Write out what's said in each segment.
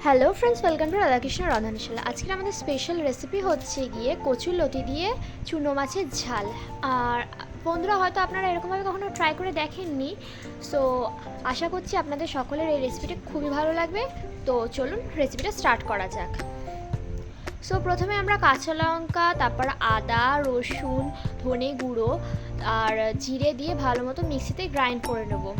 Hello friends, welcome to Radhakrishna রাধানিশালা। আজকের আমাদের স্পেশাল রেসিপি হচ্ছে গিয়ে কচুর লতি দিয়ে চুনো মাছের ঝাল। আর বন্ধুরা, হয়তো আপনারা এরকমভাবে কখনো ট্রাই করে দেখেননি, সো আশা করছি আপনাদের সকলের এই রেসিপিটা খুবই ভালো লাগবে। তো চলুন রেসিপিটা স্টার্ট করা যাক। সো প্রথমে আমরা কাঁচা লঙ্কা, তারপর আদা, রসুন, ধনে গুঁড়ো আর জিরে দিয়ে ভালো মতো মিক্সিতে গ্রাইন্ড করে নেবো।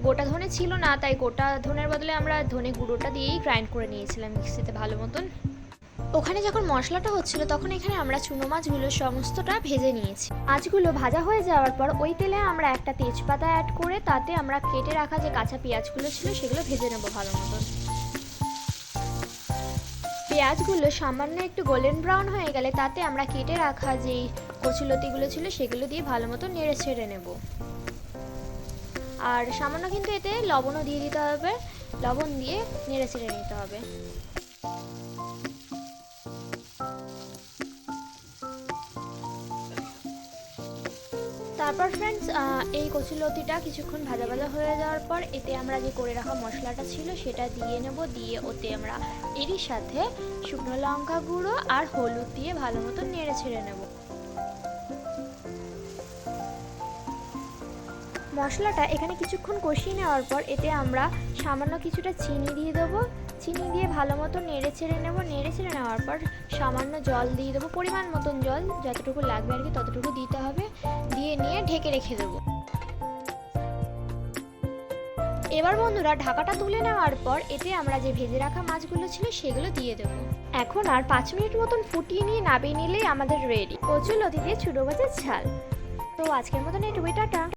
গোটা ধনে ছিল না, তাই গোটা ধনের বদলে আমরা ধনে গুঁড়োটা দিয়েই গ্রাইন্ড করে নিয়েছিলাম মিক্সিতে ভালো মতন। ওখানে যখন মশলাটা হচ্ছিল তখন এখানে আমরা চুনো মাছগুলো সমস্তটা ভেজে নিয়েছি। মাছগুলো ভাজা হয়ে যাওয়ার পর ওই তেলে আমরা একটা তেজপাতা অ্যাড করে তাতে আমরা কেটে রাখা যে কাঁচা পেঁয়াজগুলো ছিল সেগুলো ভেজে নেবো ভালো মতন। পেঁয়াজগুলো সামান্য একটু গোল্ডেন ব্রাউন হয়ে গেলে তাতে আমরা কেটে রাখা যেই কচুলতিগুলো ছিল সেগুলো দিয়ে ভালো মতো নেড়ে ছেড়ে নেব। আর সামান্য কিন্তু এতে লবণও দিয়ে দিতে হবে, লবণ দিয়ে নেড়ে চেড়ে নিতে হবে। তারপর ফ্রেন্ডস, এই কচুলতিটা কিছুক্ষণ ভাজা ভাজা হয়ে যাওয়ার পর এতে আমরা যে করে রাখা মশলাটা ছিল সেটা দিয়ে নেব। দিয়ে ওতে আমরা এরই সাথে শুকনো লঙ্কা গুঁড়ো আর হলুদ দিয়ে ভালো মতো নেড়ে ছেড়ে নেব। মশলাটা এখানে কিছুক্ষণ কষিয়ে নেওয়ার পর এতে আমরা সামান্য কিছুটা চিনি দিয়ে দেবো। চিনি দিয়ে ভালো মতো নেড়ে ছেড়ে নেব। নেড়ে ছেড়ে নেওয়ার পর সামান্য জল দিয়ে দেবো, পরিমাণ মতন জল যতটুকু লাগবে আর কি ততটুকু দিতে হবে। দিয়ে নিয়ে ঢেকে রেখে দেবো। এবার বন্ধুরা, ঢাকাটা তুলে নেওয়ার পর এতে আমরা যে ভেজে রাখা মাছগুলো ছিল সেগুলো দিয়ে দেবো। এখন আর 5 মিনিট মতন ফুটিয়ে নিয়ে নামিয়ে নিলেই আমাদের রেডি কচুলতি দিয়ে চুনো মাছের ঝাল। তো আজকের মতন এটুকুই, টাটা।